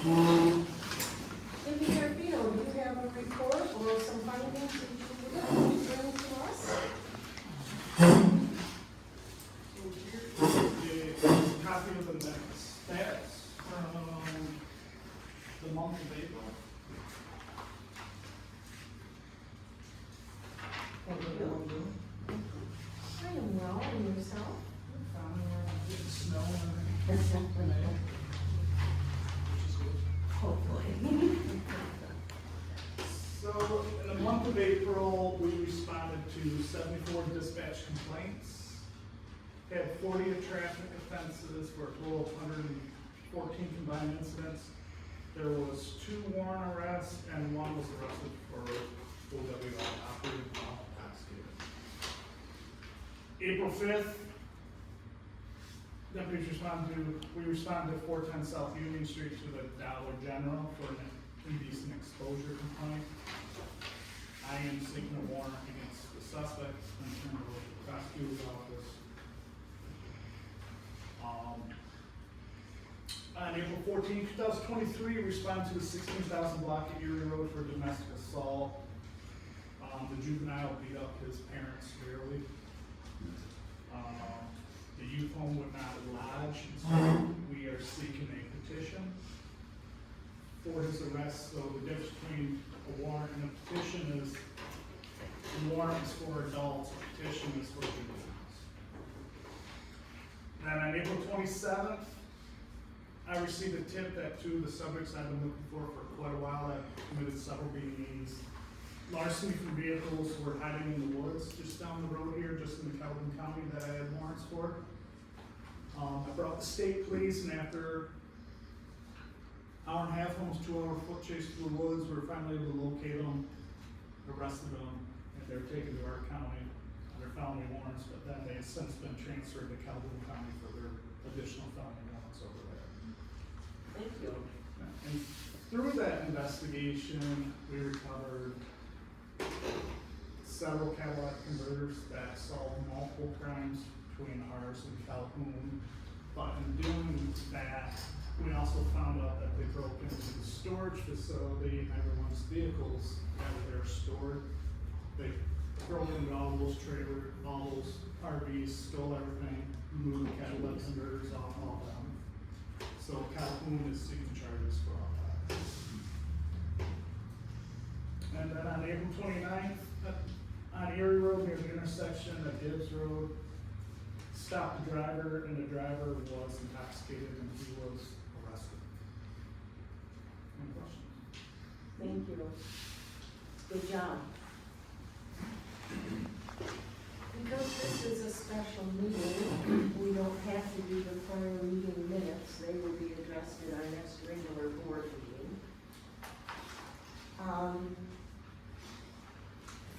Cindy Carpino, do you have a report or some findings that you would like to bring to us? A copy of the next stats from the month of April. Thank you. I am well, and yourself? Getting snow and That's everything, which is good. Hopefully. So, in the month of April, we responded to 74 dispatch complaints, had 40 traffic offenses for a total of 114 combined incidents. There was 2 warrant arrests and 1 was arrested for OWI, operating while intoxicated. April 5th, deputies we responded to 410 South Union Street to the Dollar General for an indecent exposure complaint. I am seeking a warrant against the suspects and turn it over to the prosecutor's office. On April 14, 2023, responded to the 16,000 block at Erie Road for domestic assault. The juvenile beat up his parents severely. The youth home would not lodge, so we are seeking a petition for his arrest. So the difference between a warrant and a petition is the warrant is for adults, a petition is for juveniles. Then on April 27th, I received a tip that 2 of the subjects I've been looking for quite a while have committed several beatings. Larceny from vehicles were hiding in the woods just down the road here, just in the Calhoun County that I had warrants for. I brought the state police, and after an hour and a half, almost 2-hour foot chase through the woods, we were finally able to locate them, arrested them, and they were taken to our county under felony warrants, but then they have since been transferred to Calhoun County for their additional felony warrants over there. Thank you. And through that investigation, we recovered several catalytic converters that solved multiple crimes between ours and Calhoun. But in doing that, we also found out that they broke into the storage facility and everyone's vehicles that were there stored. They broke into all those trailers, all those RVs, stole everything, moved the catalytic converters off all of them. So Calhoun is seeking charges for all that. And then on April 29th, on Erie Road near the intersection of Gibbs Road, stopped the driver, and the driver was intoxicated and he was arrested. Any questions? Thank you. Good job. Because this is a special meeting, we don't have to do the prior meeting minutes. They will be addressed in our next regular board meeting.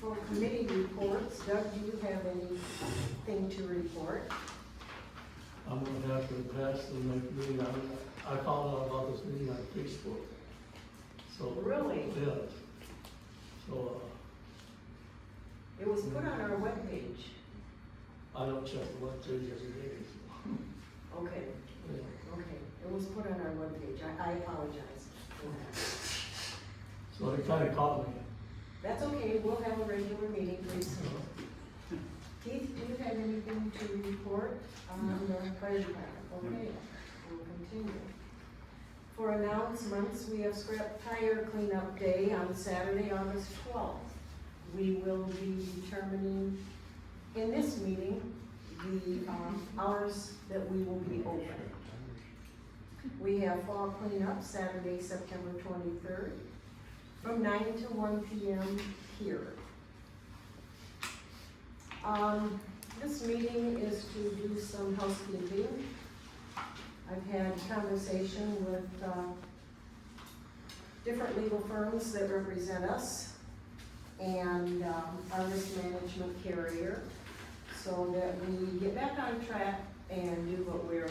For committee reports, Doug, do you have anything to report? I'm gonna have to pass the next meeting. I found out about this meeting on Facebook. So. Really? Yeah. So, It was put on our webpage. I don't check the webpage every day. Okay, Yeah. okay. It was put on our webpage. I apologize for that. So it kinda caught me. That's okay, we'll have a regular meeting pretty soon. Keith, do you have anything to report on the fire department? Okay, we'll continue. For announcements, we have scrap tire cleanup day on Saturday, August 12th. We will be determining in this meeting the hours that we will be open. We have fall cleanup Saturday, September 23rd, from 9 to 1 p.m. here. This meeting is to do some housekeeping. I've had conversation with different legal firms that represent us and our risk management carrier, so that we get back on track and do what we're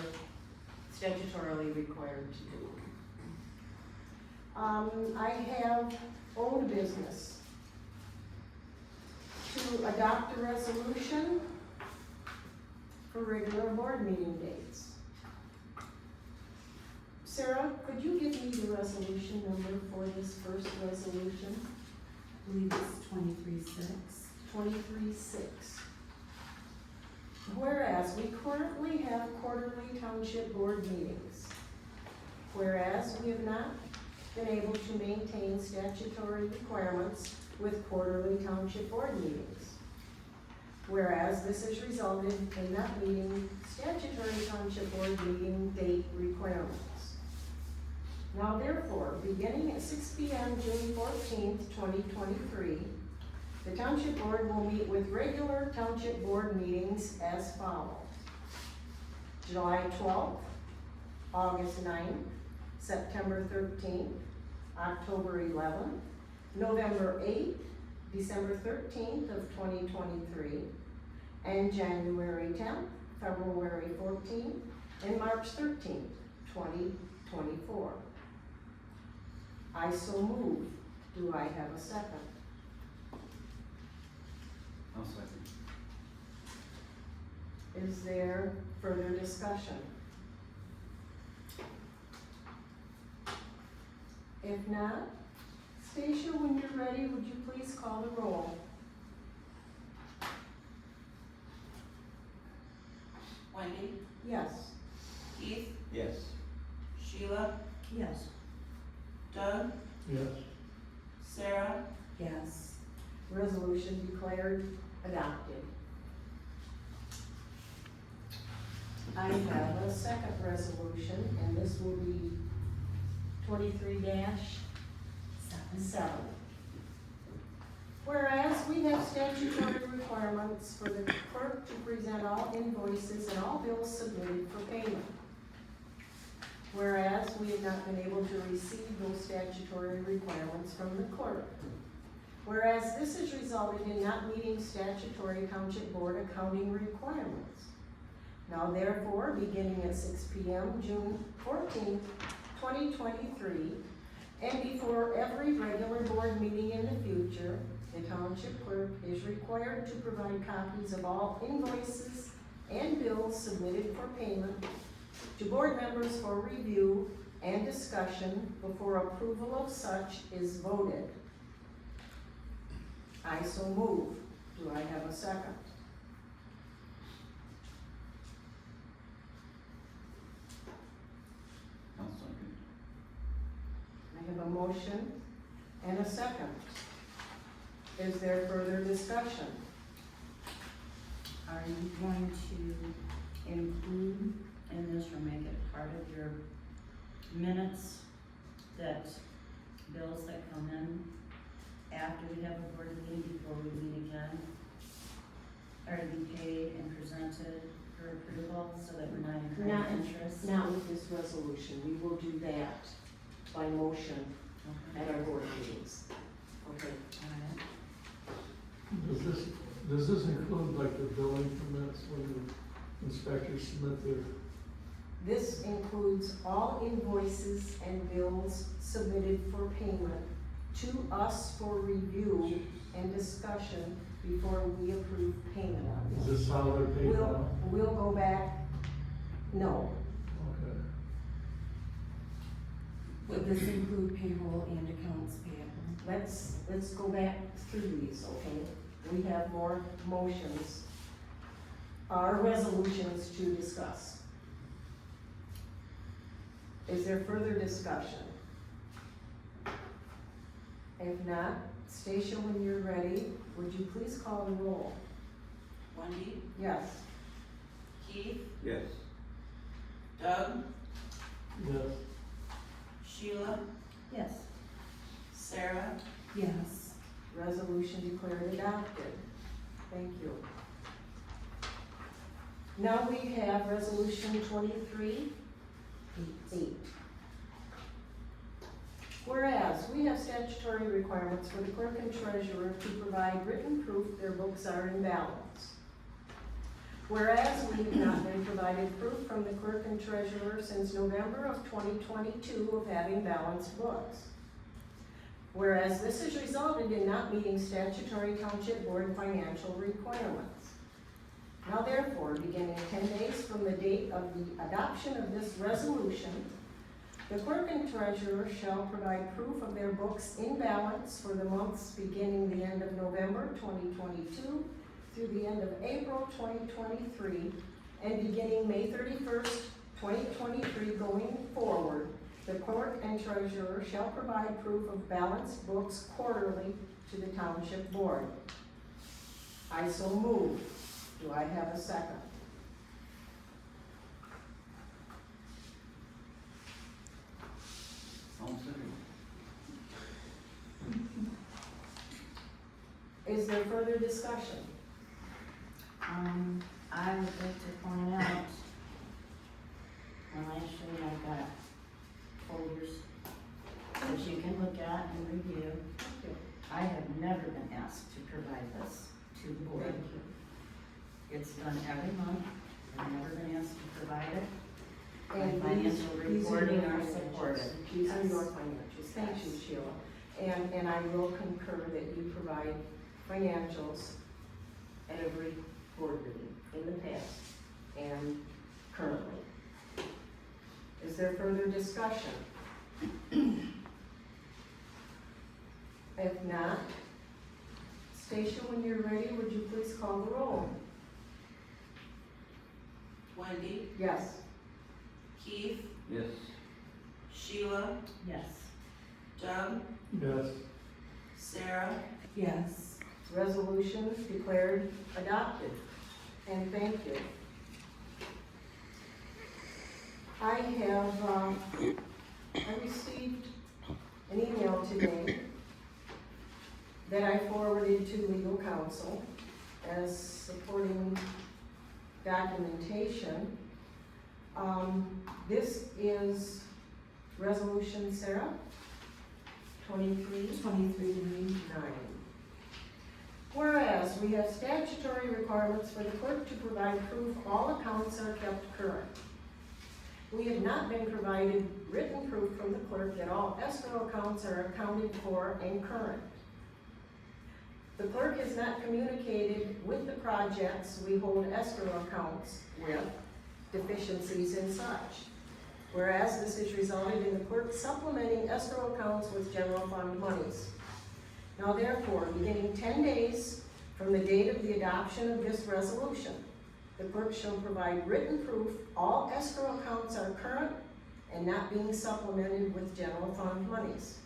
statutorily required to do. I have old business to adopt a resolution for regular board meeting dates. Sarah, could you give me the resolution? believe it's 23-6. 23-6. Whereas we currently have quarterly township board meetings. Whereas we have not been able to maintain statutory requirements with quarterly township board meetings. Whereas this has resulted in not meeting statutory township board meeting date requirements. Now therefore, beginning at 6 p.m. June 14th, 2023, the Township Board will meet with regular Township Board meetings as follows. July 12th, August 9th, September 13th, October 11th, November 8th, December 13th of 2023, and January 10th, February 14th, and March 13th, 2024. I so move. Do I have a second? I'll second. Is there further discussion? If not, Stacia, when you're ready, would you please call the roll? Wendy, Yes. Keith, Yes. Sheila, Yes. Doug, Yes. Sarah, Yes. Resolution declared adopted. I have a second resolution, and this will be 23-7. Whereas we have statutory requirements for the clerk to present all invoices and all bills submitted for payment. Whereas we have not been able to receive those statutory requirements from the clerk. Whereas this has resulted in not meeting statutory township board accounting requirements. Now therefore, beginning at 6 p.m. June 14th, 2023, and before every regular board meeting in the future, the township clerk is required to provide copies of all invoices and bills submitted for payment to board members for review and discussion before approval of such is voted. I so move. Do I have a second? I'll second. I have a motion and a second. Is there further discussion? Are you going to include in this or make it part of your minutes that bills that come in after we have a board meeting, before we meet again, are to be paid and presented for approval so that we're not incurring interest? Not with this resolution. We will do that by motion at our board meetings. Okay. Alright. Does this include like the billing permits when the inspectors submit their, This includes all invoices and bills submitted for payment to us for review and discussion before we approve payment on is this. this how they're paid now? We'll go back, no, Okay. Would this include payroll and accounts payable? let's go back through these, okay? We have more motions, resolutions to discuss. Is there further discussion? If not, Stacia, when you're ready, would you please call the roll? Wendy, Yes. Keith, Yes. Doug, Yes. Sheila, Yes. Sarah, Yes. Resolution declared adopted. Thank you. Now we have resolution 23-8. Whereas we have statutory requirements for the clerk and treasurer to provide written proof their books are in balance. Whereas we have not been provided proof from the clerk and treasurer since November of 2022 of having balanced books. Whereas this has resulted in not meeting statutory township board financial requirements. Now therefore, beginning 10 days from the date of the adoption of this resolution, The clerk and treasurer shall provide proof of their books in balance for the months beginning the end of November 2022 through the end of April 2023, and beginning May 31st, 2023 going forward. The clerk and treasurer shall provide proof of balanced books quarterly to the township board. I so move. Do I have a second? I'll second. Is there further discussion? I would like to point out, well, actually, I've got folders that you can look at and review. I have never been asked to provide this to the board. Thank you. It's done every month. I've never been asked to provide it. And My financial these are reporting your are financials. supported. These are Yes. your financials, thank you, Yes. Sheila. And I will concur that you provide financials at every board meeting in the past and currently. Is there further discussion? If not, Stacia, when you're ready, would you please call the roll? Wendy, Yes. Keith, Yes. Sheila, Yes. Doug, Yes. Sarah, Yes. Resolution declared adopted, and thank you. I have, I received an email today that I forwarded to legal counsel as supporting documentation. This is resolution, Sarah? 2339. Whereas we have statutory requirements for the clerk to provide proof all accounts are kept current. We have not been provided written proof from the clerk that all escrow accounts are accounted for and current. The clerk has not communicated with the projects we hold escrow accounts with deficiencies and such. Whereas this has resulted in the clerk supplementing escrow accounts with general fund monies. Now therefore, beginning 10 days from the date of the adoption of this resolution, the clerk shall provide written proof all escrow accounts are current and not being supplemented with general fund monies.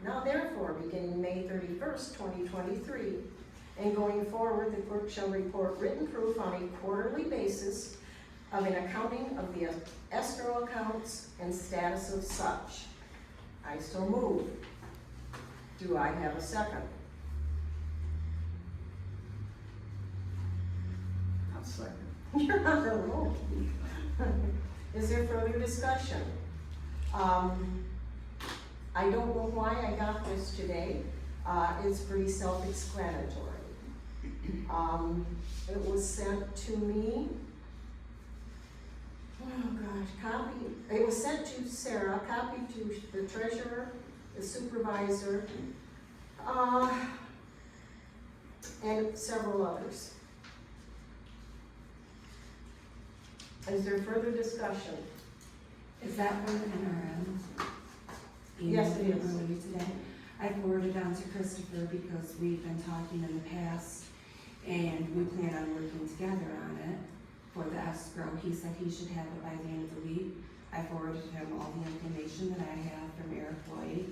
Now therefore, beginning May 31st, 2023, and going forward, the clerk shall report written proof on a quarterly basis of an accounting of the escrow accounts and status of such. I so move. Do I have a second? I'll second. You're on a roll. Is there further discussion? I don't know why I got this today. It's pretty self-explanatory. It was sent to me. Oh gosh, it was sent to Sarah, copy to the treasurer, the supervisor, and several others. Is there further discussion? Is that from the NRM? Yes, it is. Earlier today. I forwarded on to Christopher because we've been talking in the past and we plan on working together on it for the escrow. He said he should have it by the end of the week. I forwarded him all the information that I have from Eric Lloyd.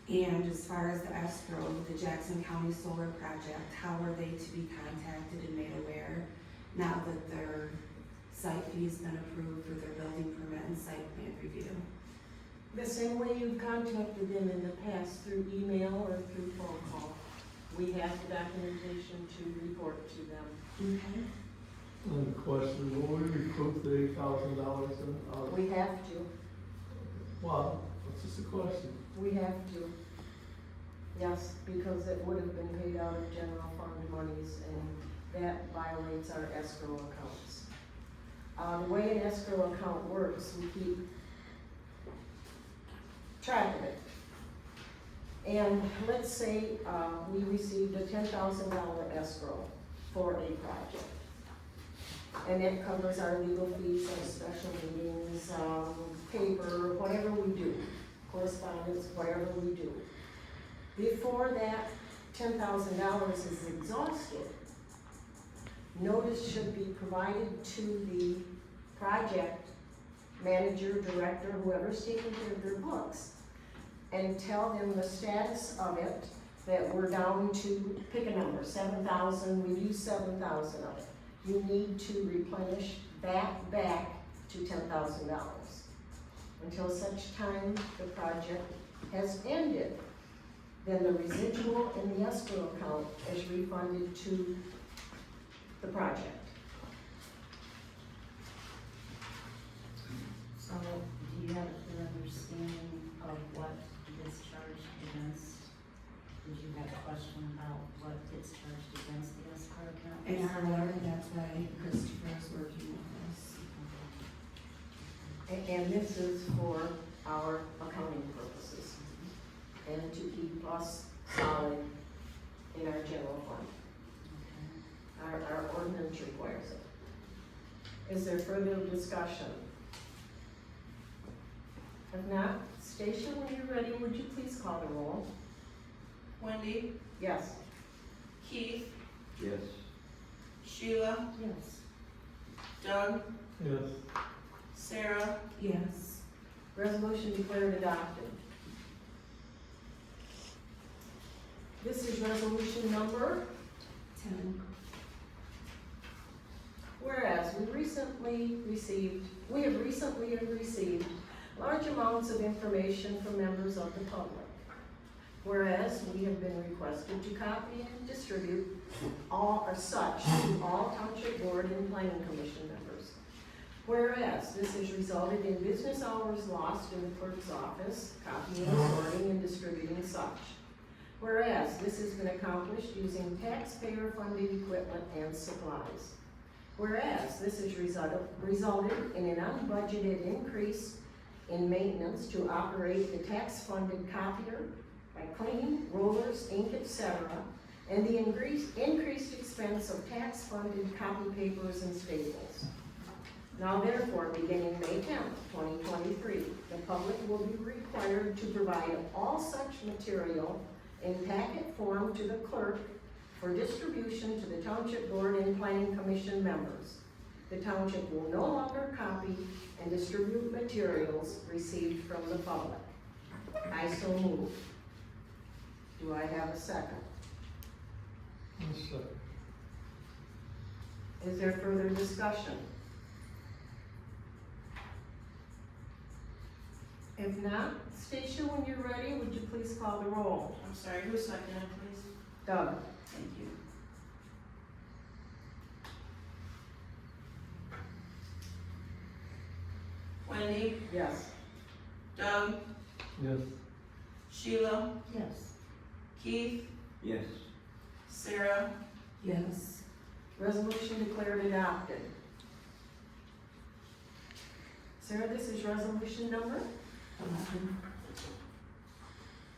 And as far as the escrow, the Jackson County Solar Project, how are they to be contacted and made aware now that their site fee's been approved for their building permit and site plan review? The same way you've contacted them in the past, through email or through phone call. We have the documentation to report to them. Okay. And the question, will we recoup the $8,000 in, We have to, well, that's just a question. we have to. Yes, because it would have been paid out of general fund monies and that violates our escrow accounts. The way an escrow account works, we keep track of it. And let's say, we received a $10,000 escrow for a project. And that covers our legal fees, our special meetings, paper, whatever we do, correspondence, whatever we do. Before that $10,000 is exhausted, notice should be provided to the project manager, director, whoever's taking care of their books, and tell them the status of it, that we're down to, pick a number, 7,000, we use 7,000 of it. You need to replenish that back to $10,000 until such time the project has ended. Then the residual in the escrow account is refunded to the project. So, do you have a clear understanding of what gets charged against? Did you have a question about what gets charged against the escrow account? In our letter, that's why Christopher is working with us. And this is for our accounting purposes and to keep us solid in our general fund. Our ordinance requires it. Is there further discussion? If not, Stacia, when you're ready, would you please call the roll? Wendy, Yes. Keith, Yes. Sheila, Yes. Doug, Yes. Sarah, Yes. Resolution declared adopted. This is resolution number, 10. whereas we have recently received large amounts of information from members of the public. Whereas we have been requested to copy and distribute all or such to all Township Board and Planning Commission members. Whereas this has resulted in business hours lost in the clerk's office, copying, sorting, and distributing such. Whereas this has been accomplished using taxpayer-funded equipment and supplies. Whereas this has resulted in an unbudgeted increase in maintenance to operate the tax-funded copier, like cleaning, rollers, ink, etc., and the increased expense of tax-funded copy papers and staples. Now therefore, beginning May 10th, 2023, the public will be required to provide all such material in packet form to the clerk for distribution to the Township Board and Planning Commission members. The township will no longer copy and distribute materials received from the public. I so move. Do I have a second? Is there further discussion? If not, Stacia, when you're ready, would you please call the roll? I'm sorry, who seconded, please? Doug? Thank you. Wendy, Yes. Doug, Yes. Sheila, Yes. Keith, Yes. Sarah, Yes. Resolution declared adopted. Sarah, this is resolution number? 11.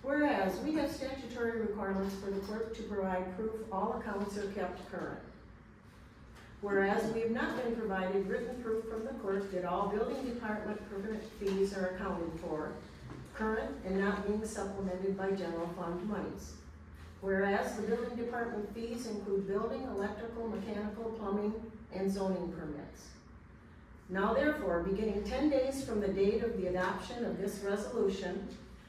Whereas we have statutory requirements for the clerk to provide proof all accounts are kept current. Whereas we have not been provided written proof from the clerk that all building department permit fees are accounted for, current and not being supplemented by general fund monies. Whereas the building department fees include building, electrical, mechanical, plumbing, and zoning permits. Now therefore, beginning 10 days from the date of the adoption of this resolution,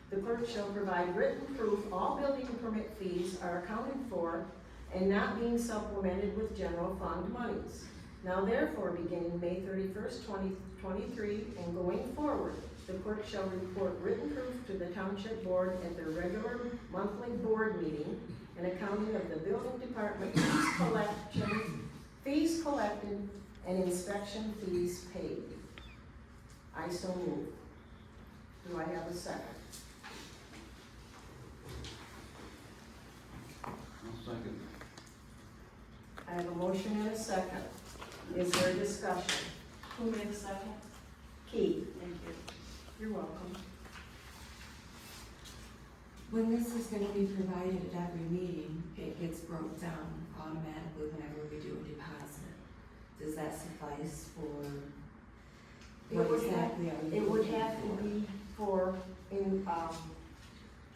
the clerk shall provide written proof all building permit fees are accounted for and not being supplemented with general fund monies. Now therefore, beginning May 31st, 2023, and going forward, the clerk shall report written proof to the Township Board at their regular monthly board meeting, an accounting of the building department fees collected, and inspection fees paid. I so move. Do I have a second? I'll second. I have a motion and a second. Is there a discussion? who made the second? Keith? Thank you. You're welcome. When this is gonna be provided at every meeting, it gets broke down automatically whenever we do a deposit. Does that suffice for It what would have- exactly are we It would looking have to for? be for,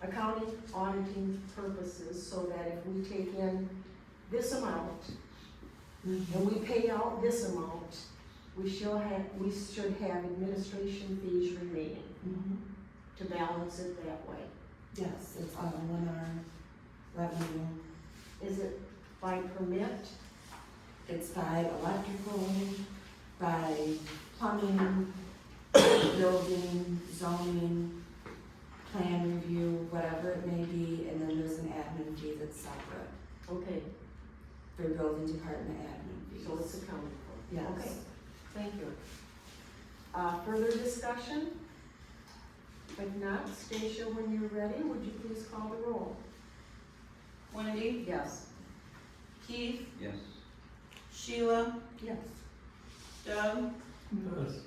accounting, auditing purposes, so that if we take in this amount Mhm. and we pay out this amount, we should have administration fees remaining Mhm. to balance it that way. Yes, it's all in our revenue. Is it by permit? It's by electrical, by plumbing, building, zoning, plan review, whatever it may be, and then there's an admin fee that's separate Okay, for building department admin fees. so it's accounted for. Yes. Okay, thank you. Further discussion? If not, Stacia, when you're ready, would you please call the roll? Wendy, Yes. Keith, Yes. Sheila, Yes. Doug, Yes.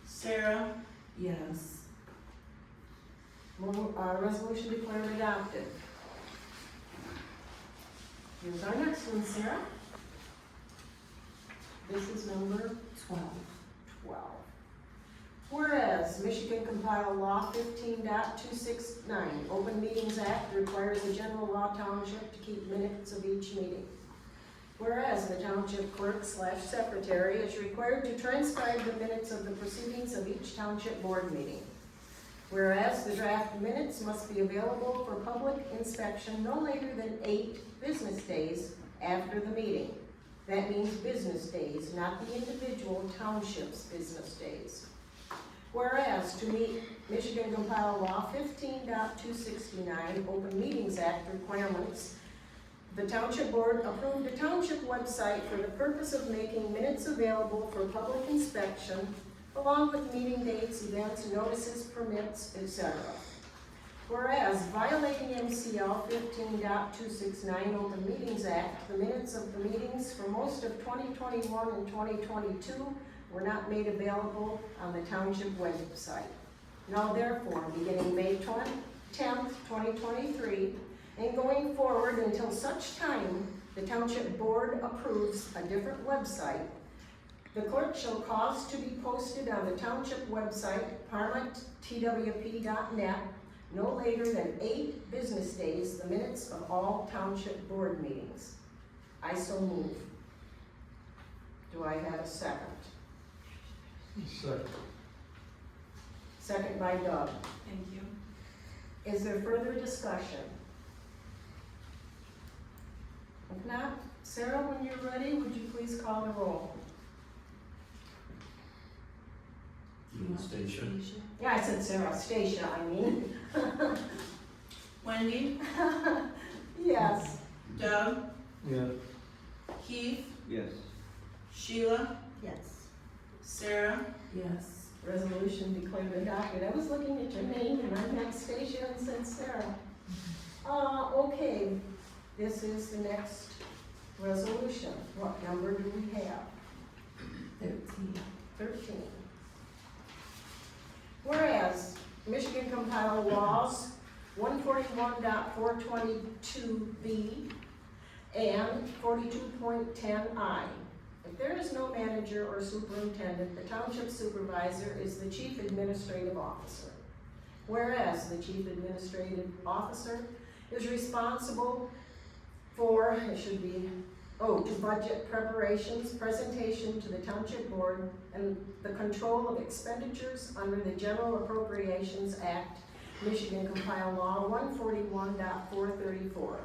Sarah, Yes. Resolution declared adopted. Here's our next one, Sarah. This is number 12. 12. Whereas Michigan Compiled Law 15.269, Open Meetings Act requires the general law township to keep minutes of each meeting. Whereas the township clerk/secretary is required to transcribe the minutes of the proceedings of each township board meeting. Whereas the draft minutes must be available for public inspection no later than 8 business days after the meeting. That means business days, not the individual township's business days. Whereas to meet Michigan Compiled Law 15.269 Open Meetings Act requirements, the township board approved a township website for the purpose of making minutes available for public inspection, along with meeting dates, events, notices, permits, etc. Whereas violating MCL 15.269 Open Meetings Act, the minutes of the meetings for most of 2021 and 2022 were not made available on the township website. Now therefore, beginning May 10th, 2023, and going forward until such time the township board approves a different website, the clerk shall cause to be posted on the township website, parliamenttwp.net, no later than 8 business days, the minutes of all township board meetings. I so move. Do I have a second? Second. Second by Doug. thank you. Is there further discussion? If not, Sarah, when you're ready, would you please call the roll? You want Stacia? Stacia? Yeah, I said Sarah, Stacia, I mean. Wendy, Yes. Doug, Yes. Keith, Yes. Sheila, Yes. Sarah, Yes. Resolution declared adopted. I was looking at your name and I meant Stacia and said Sarah. Okay, this is the next resolution. What number do we have? 13. 13. Whereas Michigan Compiled Laws 141.422B and 42.10I. If there is no manager or superintendent, the township supervisor is the chief administrative officer. Whereas the chief administrative officer is responsible for, to budget preparations, presentation to the township board, and the control of expenditures under the General Appropriations Act, Michigan Compiled Law 141.434.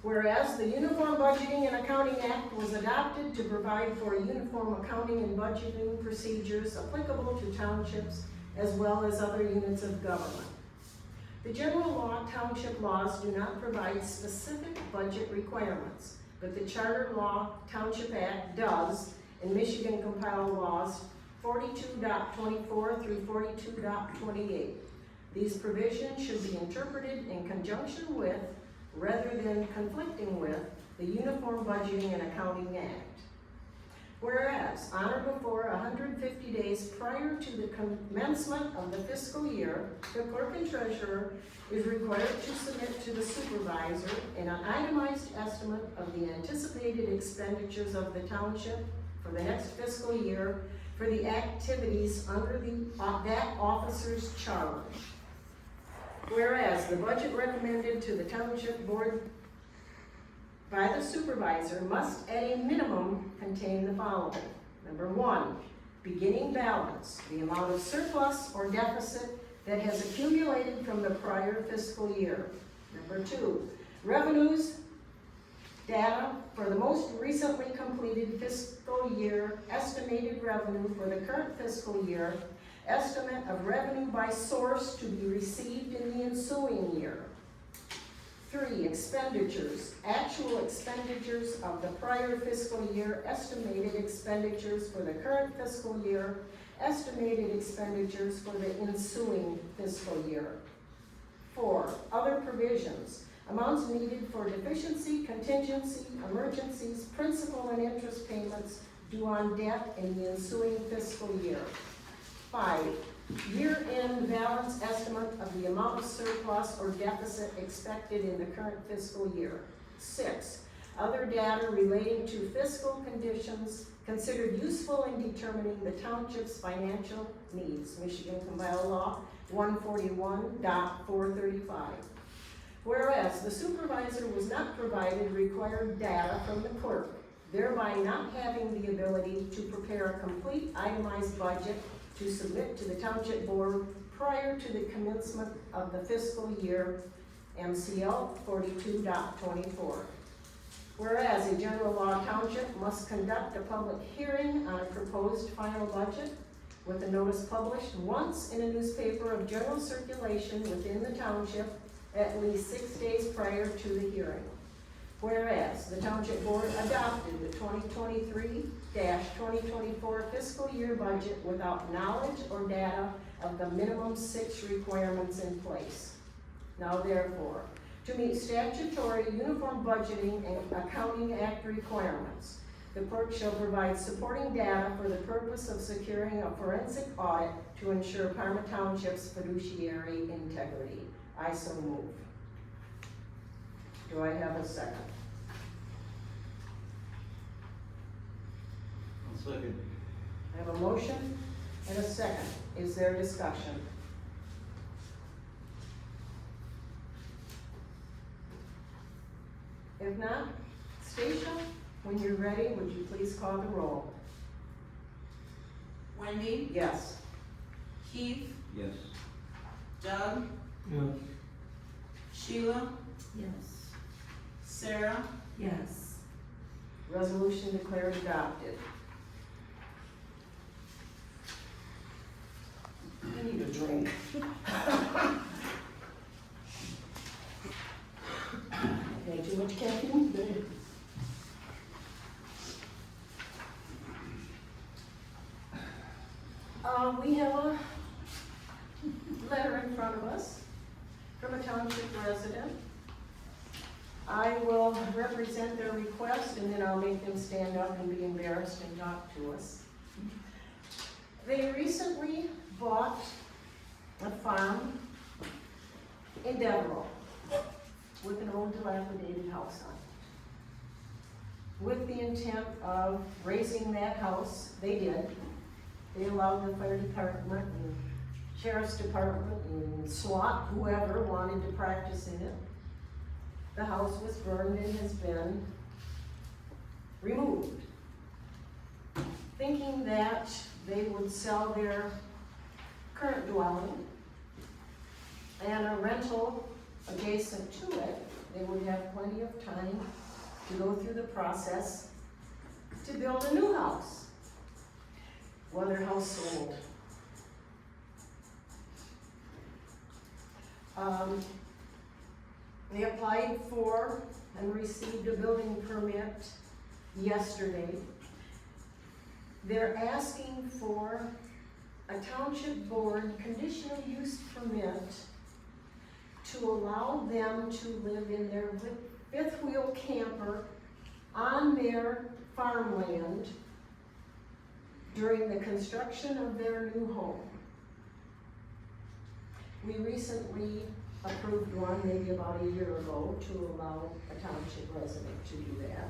Whereas the Uniform Budgeting and Accounting Act was adopted to provide for uniform accounting and budgeting procedures applicable to townships as well as other units of government. The general law township laws do not provide specific budget requirements, but the Charter Law Township Act does in Michigan Compiled Laws 42.24 through 42.28. These provisions should be interpreted in conjunction with, rather than conflicting with, the Uniform Budgeting and Accounting Act. Whereas, on or before 150 days prior to the commencement of the fiscal year, the clerk and treasurer is required to submit to the supervisor an itemized estimate of the anticipated expenditures of the township for for the next fiscal year for the activities under that officer's charge. Whereas the budget recommended to the township board by the supervisor must at a minimum contain the following. Number one, beginning balance, the amount of surplus or deficit that has accumulated from the prior fiscal year. Number two, revenues data for the most recently completed fiscal year, estimated revenue for the current fiscal year, estimate of revenue by source to be received in the ensuing year. 3, expenditures, actual expenditures of the prior fiscal year, estimated expenditures for the current fiscal year, estimated expenditures for the ensuing fiscal year. 4, other provisions, amounts needed for deficiency, contingency, emergencies, principal and interest payments due on debt in the ensuing fiscal year. 5, year-end balance estimate of the amount of surplus or deficit expected in the current fiscal year. 6, other data relating to fiscal conditions considered useful in determining the township's financial needs. Michigan Compiled Law 141.435. Whereas the supervisor was not provided required data from the clerk, thereby not having the ability to prepare a complete itemized budget to submit to the township board prior to the commencement of the fiscal year, MCL 42.24. Whereas a general law township must conduct a public hearing on a proposed final budget with a notice published once in a newspaper of general circulation within the township at least 6 days prior to the hearing. Whereas the township board adopted the 2023-2024 fiscal year budget without knowledge or data of the minimum 6 requirements in place. Now therefore, to meet statutory uniform budgeting and accounting act requirements, the clerk shall provide supporting data for the purpose of securing a forensic audit to ensure Parma Township's fiduciary integrity. I so move. Do I have a second? I'll second. I have a motion and a second. Is there discussion? If not, Stacia, when you're ready, would you please call the roll? Wendy, Yes. Keith, Yes. Doug, Yes. Sheila, Yes. Sarah, Yes. Resolution declared adopted. I need a drink. Okay, too much caffeine? We have a letter in front of us from a township resident. I will represent their request and then I'll make them stand up and be embarrassed and talk to us. They recently bought a farm in Devereaux with an old dilapidated house on it. With the intent of raising that house, they did. They allowed the fire department and sheriff's department and SWAT, whoever wanted to practice in it. The house was burned and has been removed. Thinking that they would sell their current dwelling and a rental adjacent to it, they would have plenty of time to go through the process to build a new house. Well, their house sold. They applied for and received a building permit yesterday. They're asking for a township board conditional use permit to allow them to live in their fifth wheel camper on their farmland during the construction of their new home. We recently approved one maybe about a year ago to allow a township resident to do that.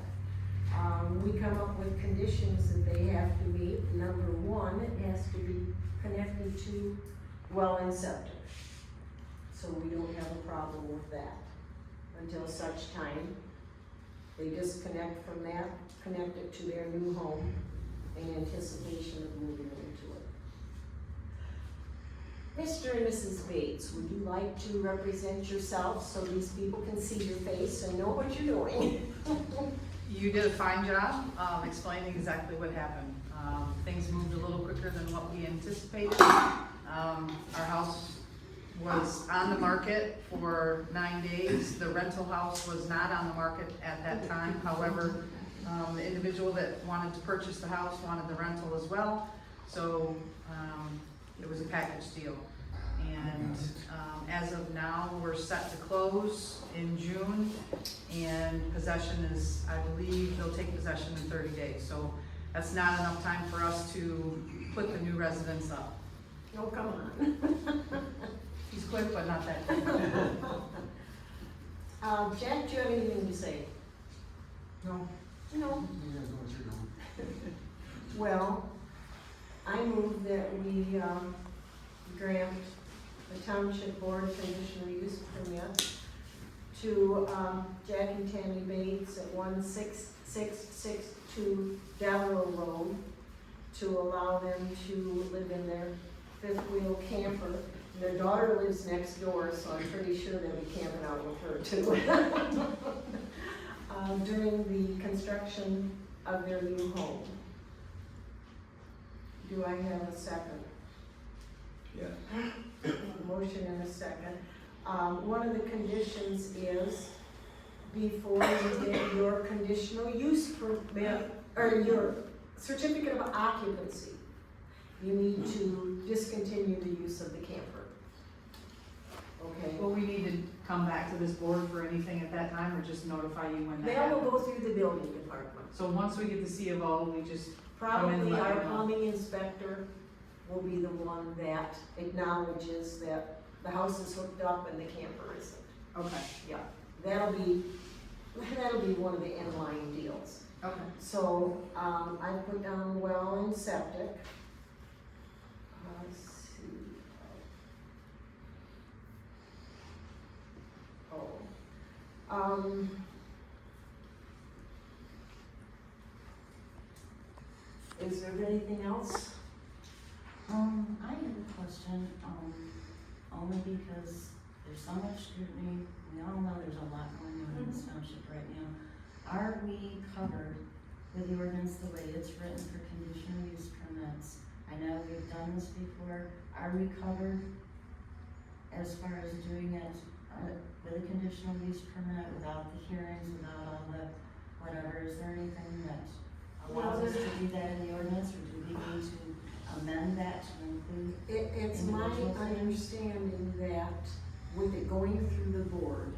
We come up with conditions that they have to meet. Number one, it has to be connected to well and septic. So we don't have a problem with that until such time they disconnect from that, connect it to their new home in anticipation of moving into it. Mr. and Mrs. Bates, would you like to represent yourself so these people can see your face and know what you're doing? You did a fine job explaining exactly what happened. Things moved a little quicker than what we anticipated. Our house was on the market for 9 days. The rental house was not on the market at that time. However, the individual that wanted to purchase the house wanted the rental as well. So it was a package deal. And as of now, we're set to close in June, and possession is, I believe, they'll take possession in 30 days. So that's not enough time for us to put the new residence up. Oh, come on. He's quick, but not that quick. Jack, do you have anything to say? No. No. You guys know what you're doing. Well, I move that we, grant the Township Board conditional use permit to, Jack and Tammy Bates at 16662 Devereux Road to allow them to live in their fifth wheel camper. Their daughter lives next door, so I'm pretty sure they'll be camping out with her too. During the construction of their new home. Do I have a second? Yeah. A motion and a second. One of the conditions is before you get your conditional use permit, or your certificate of occupancy, you need to discontinue the use of the camper. Okay? Will we need to come back to this board for anything at that time, or just notify you when that They happens? will go through the building department. So once we get the C of O, we just, Probably let our them know. plumbing inspector will be the one that acknowledges that the house is hooked up and the camper isn't. okay, Yeah, that'll be one of the inline deals. okay. So, I put down well and septic. Let's see. Is there anything else? I have a question, only because there's so much scrutiny, we all know there's a lot going on in this township right now. Are we covered with the ordinance the way it's written for conditional use permits? I know we've done this before, are we covered as far as doing it, with a conditional use permit, without the hearings, without all the whatever? Is there anything that allows us to do that in the ordinance, or do we need to amend that to include? It's my Individual things? understanding that with it going through the board,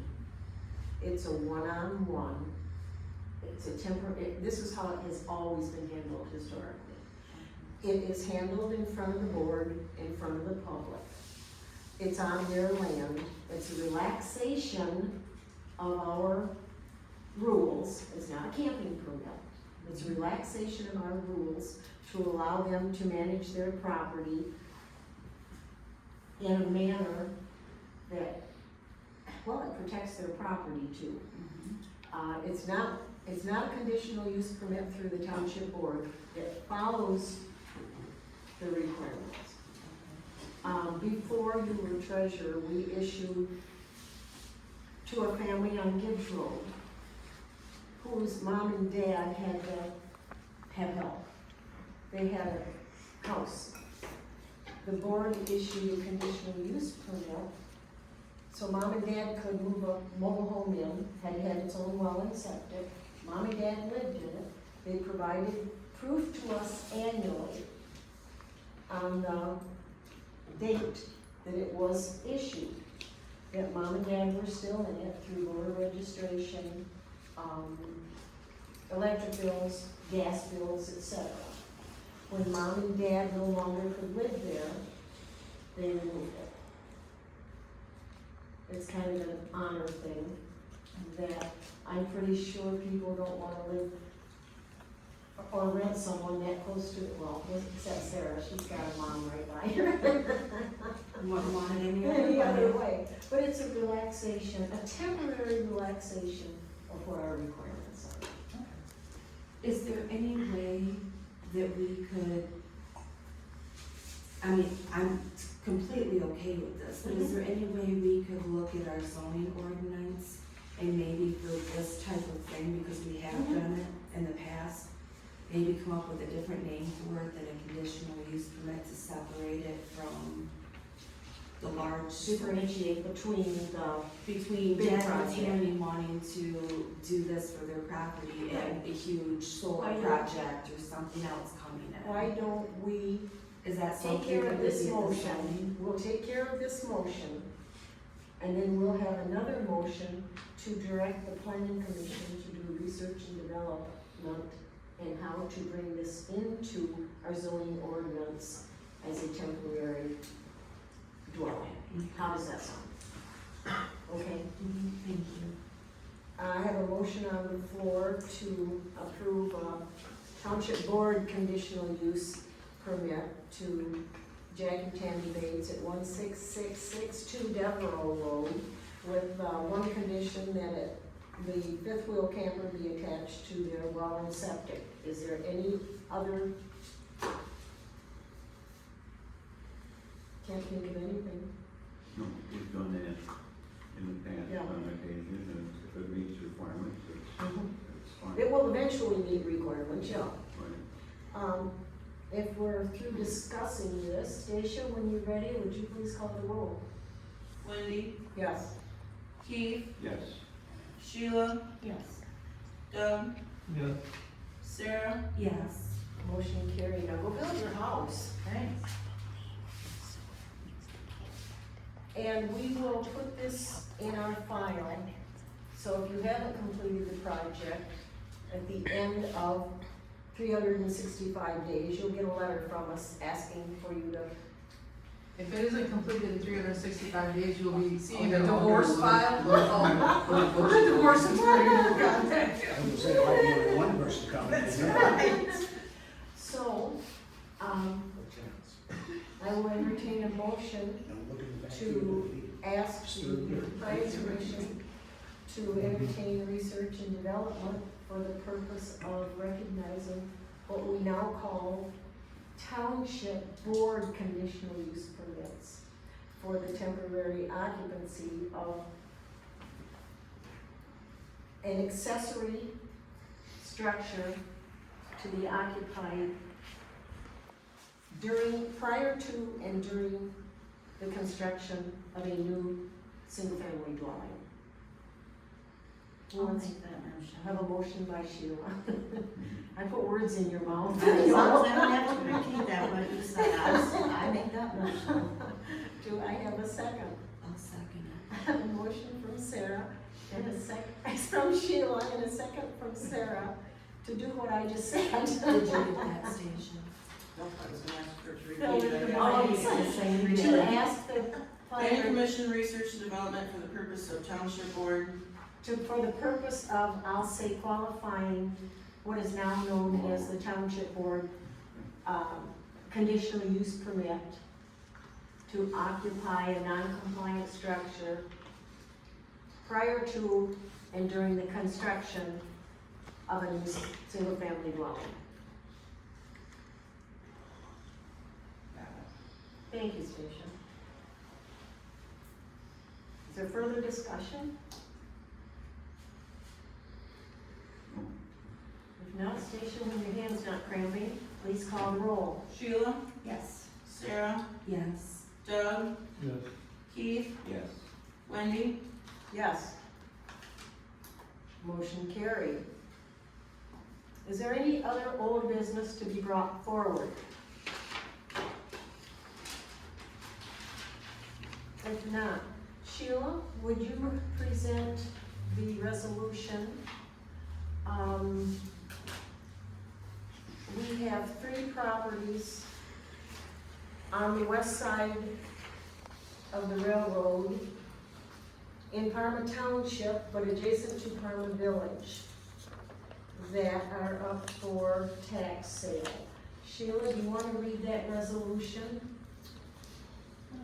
it's a one-on-one. It's a this is how it has always been handled historically. It is handled in front of the board, in front of the public. It's on their land. It's a relaxation of our rules. It's not a camping permit. It's a relaxation of our rules to allow them to manage their property in a manner that, well, it protects their property too. It's not a conditional use permit through the township board. It follows the requirements. Before you were treasurer, we issued to a family on Gibbs Road whose mom and dad had to have help. They had a house. The board issued a conditional use permit, so mom and dad could move a mobile home in, had its own well and septic. Mom and dad lived in it. They provided proof to us annually on the date that it was issued, that mom and dad were still in it through voter registration, electric bills, gas bills, etc. When mom and dad no longer could live there, they removed it. It's kind of an honor thing that I'm pretty sure people don't wanna live or rent someone that close to, well, except Sarah, she's got a mom right by her. Wouldn't want it any Any other other way. way, but it's a relaxation, a temporary relaxation of what our requirements are. Is there any way that we could, I mean, I'm completely okay with this, but is there any way we could look at our zoning ordinance and maybe for this type of thing, because we have done it in the past, maybe come up with a different name for it than a conditional use permit to separate it from the large, Differentiate between between Big Jen and project. Tammy wanting to do this for their property and a huge solar Why don't- project or something else coming in. why don't we Is that take something care that of would this be at the motion? zoning? We'll take care of this motion, and then we'll have another motion to direct the planning commission to do research and development and how to bring this into our zoning ordinance as a temporary dwelling. How does that sound? Okay, Thank you. I have a motion on the floor to approve a township board conditional use permit to Jack and Tammy Bates at 16662 Devereaux Road with one condition that the fifth wheel camper be attached to their well and septic. Is there any other? Can't think of anything. No, we've done that in the past Yeah. on occasion, and if it meets requirements, it's fine. It will eventually meet requirements, yeah. Right. If we're through discussing this, Stacia, when you're ready, would you please call the roll? Wendy, Yes. Keith, Yes. Sheila, Yes. Doug, Yes. Sarah, Yes. Motion carried. Now go build your house. Thanks. And we will put this in our file. So if you haven't completed the project, at the end of 365 days, you'll get a letter from us asking for you to. If it isn't completed in 365 days, you'll be seeing a divorce file. The divorce attorney will contact you. I would say it might be only one person coming. So, I will entertain a motion to ask the planning commission to entertain research and development for the purpose of recognizing what we now call township board conditional use permits for the temporary occupancy of an accessory structure to be occupied prior to and during the construction of a new single-family dwelling. Who I'll wants make that motion. I have a motion by Sheila. I put words in your mouth. As long as I don't have to repeat that, what you said, I make that motion. Do I have a second? I'll second it. I have a motion from Sarah and a second from Sheila and a second from Sarah to do what I just said. Did you get that, Stacia? Nope, I was gonna ask her to No, repeat it. oh, you said the same. To ask the Planning planner Commission Research and Development for the purpose of Township Board. for the purpose of, I'll say, qualifying what is now known as the Township Board, conditional use permit to occupy a non-compliant structure prior to and during the construction of a new single-family dwelling. Thank you, Stacia. Is there further discussion? If not, Stacia, when your hand's not cramping, please call the roll. Sheila, Yes. Sarah, Yes. Doug, Yes. Keith, Yes. Wendy, Yes. Motion carried. Is there any other old business to be brought forward? If not, Sheila, would you present the resolution? We have 3 properties on the west side of the railroad in Parma Township, but adjacent to Parma Village. that are up for tax sale. Sheila, do you wanna read that resolution?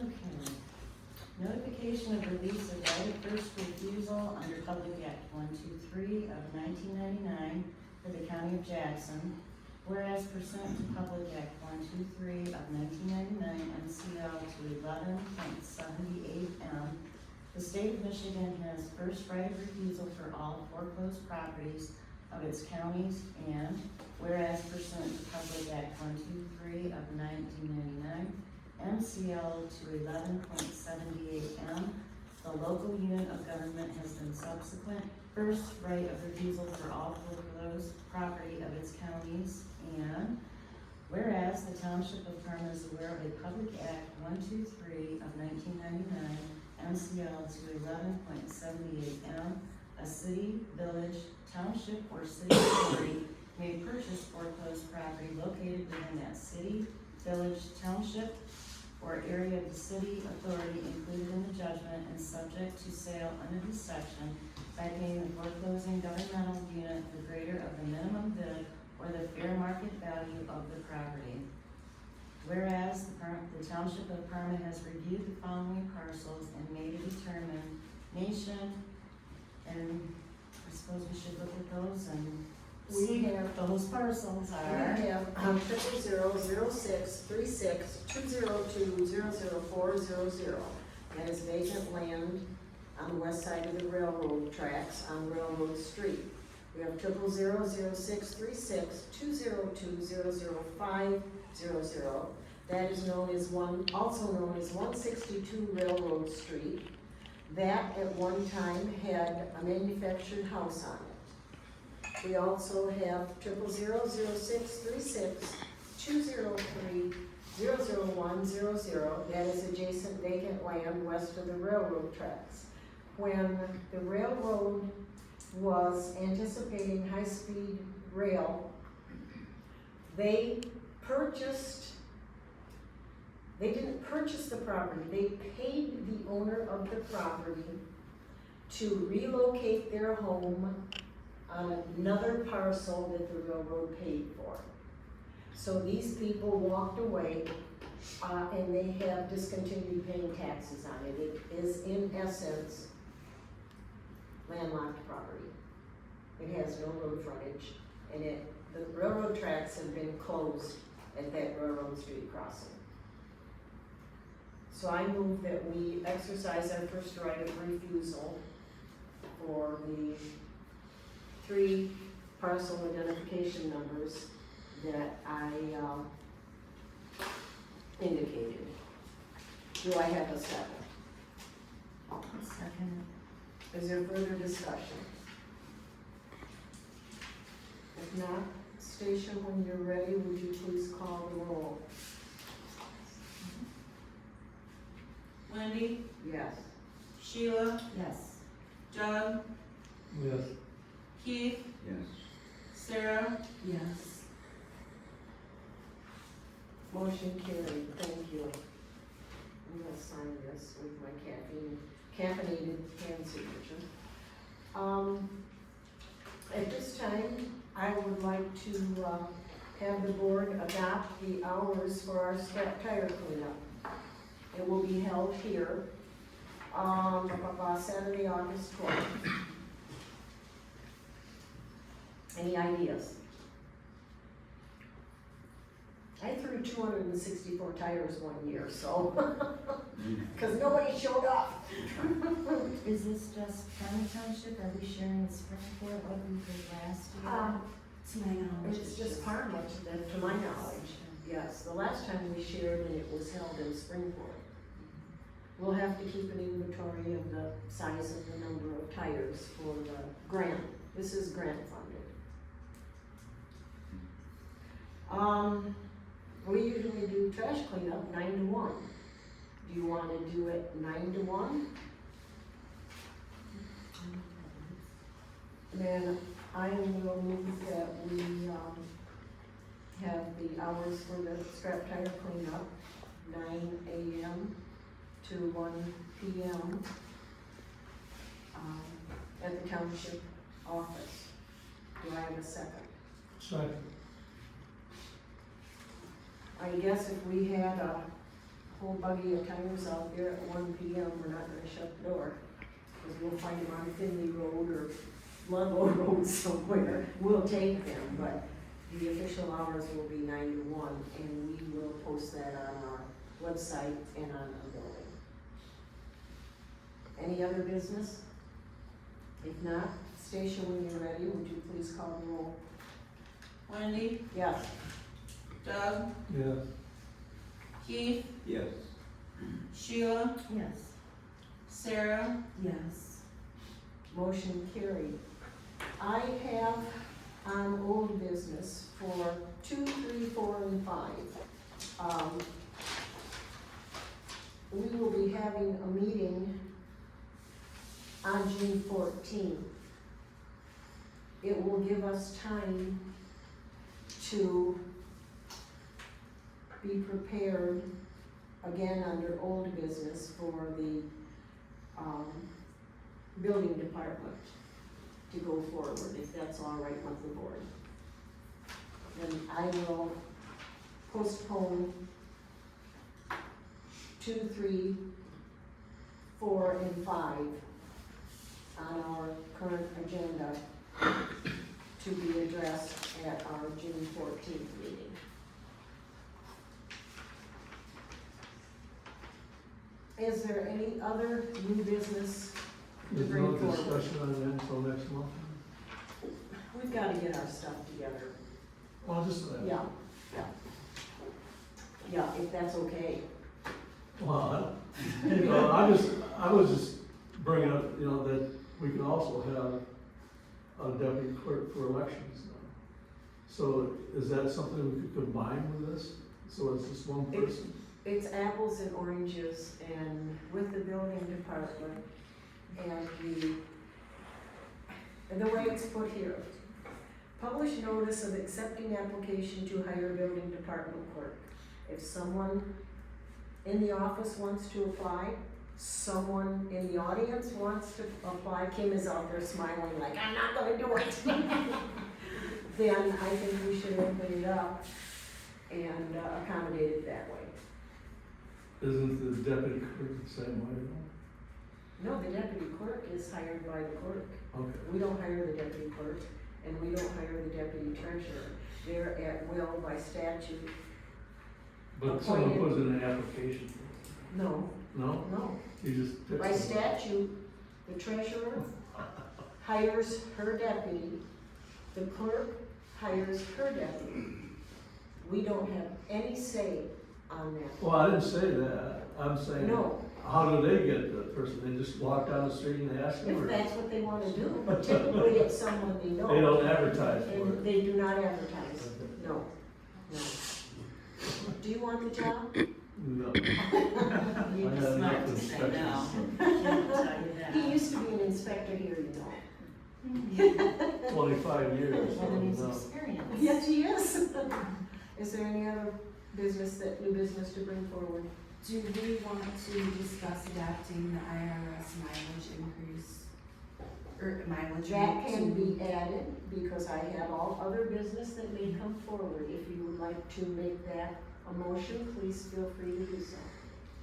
Okay. Notification of release of right of first refusal under Public Act 123 of 1999 for the County of Jackson. Whereas pursuant to Public Act 123 of 1999 MCL to 11.78M, the state of Michigan has first right of refusal for all foreclosed properties of its counties, and whereas pursuant to Public Act 123 of 1999 MCL to 11.78M, the local unit of government has been subsequent first right of refusal for all foreclosed property of its counties, and whereas the Township of Parma is aware of a Public Act 123 of 1999 MCL to 11.78M, a city, village, township, or city authority may purchase foreclosed property located within that city, village, township, or area of the city authority included in the judgment and subject to sale under this section by paying the foreclosing governmental unit the greater of the minimum bid or the fair market value of the property. Whereas the Township of Parma has reviewed the following parcels and made a determination, and I suppose we should look at those and We see have- what those parcels We are. have 000063620200400. That is vacant land on the west side of the railroad tracks on Railroad Street. We have 000063620200500. That is also known as 162 Railroad Street. That at one time had a manufactured house on it. We also have 00006362003000100. That is adjacent vacant land west of the railroad tracks. When the railroad was anticipating high-speed rail, they didn't purchase the property, they paid the owner of the property to relocate their home on another parcel that the railroad paid for. So these people walked away, and they have discontinued paying taxes on it. It is in essence landlocked property. It has no road frontage, and the railroad tracks have been closed at that Railroad Street crossing. So I move that we exercise our first right of refusal for the 3 parcel identification numbers that I indicated. Do I have a second? Second. Is there further discussion? If not, Stacia, when you're ready, would you please call the roll? Wendy, Yes. Sheila, Yes. Judd, Yes. Keith, Yes. Sarah, Yes. Motion carried, thank you. I'm gonna sign this with my caffeinated hand signature. At this time, I would like to, have the board adopt the hours for our scrap tire cleanup. It will be held here, Saturday, August 12th. Any ideas? I threw 264 tires one year, so, cause nobody showed up. Is this just County Township, are we sharing the Springfield like we did last year? To my knowledge. It's just Parma, to my knowledge. Yes, the last time we shared and it was held in Springport. We'll have to keep an inventory of the size of the number of tires for the grant. This is grant funded. We usually do trash cleanup 9 to 1. Do you wanna do it 9 to 1? Then I will move that we, have the hours for the scrap tire cleanup, 9 AM to 1 PM, at the township office. Do I have a second? Second. I guess if we had a whole buggy of tires out there at 1 PM, we're not gonna shut the door. Cause we'll find them on Finley Road or Ludlow Road somewhere. We'll take them, but the official hours will be 9 to 1, and we will post that on our website and on our building. Any other business? If not, Stacia, when you're ready, would you please call the roll? Wendy, Yes. Doug, Yes. Keith, Yes. Sheila, Yes. Sarah, Yes. Motion carried. I have on old business for 2, 3, 4, and 5. We will be having a meeting on June 14th. It will give us time to be prepared, again, under old business for the, building department to go forward, if that's all right with the board. Then I will postpone 2, 3, 4, and 5 on our current agenda to be addressed at our June 14th meeting. Is there any other new business to There's bring no forward? discussion on that until next month? We've gotta get our stuff together. Well, just, Yeah, yeah. Yeah, if that's okay. well, I was just bringing up, that we can also have a deputy clerk for elections now. So is that something we could combine with this? So it's just one person? It's apples and oranges, and with the building department and the way it's put here. Publish notice of accepting application to hire building department clerk. If someone in the office wants to apply, someone in the audience wants to apply, Kim is out there smiling like, I'm not gonna do it. Then I think we should open it up and accommodate it that way. Isn't the deputy clerk the same way? No, the deputy clerk is hired by the clerk. Okay. We don't hire the deputy clerk, and we don't hire the deputy treasurer. They're at will by statute. But someone puts in an application, No, no? no. You just pick By someone. statute, the treasurer hires her deputy, the clerk hires her deputy. We don't have any say on that. Well, I didn't say that. I'm saying, No, how do they get the person? They just walk down the street and they ask them? if Or that's what they wanna do, but typically it's someone they know. they don't advertise for And it? they do not advertise, no, no. Do you want the job? No. You'd I be had smart enough to say no. inspections. Can't tell you that. He used to be an inspector here, you know. 25 years. Well, then he's No. experienced. Yes, he is. Is there any other new business to bring forward? Do we want to discuss adopting the IRS mileage increase? Or mileage? That rate can to- be added, because I have all other business that may come forward. If you would like to make that a motion, please feel free to do so.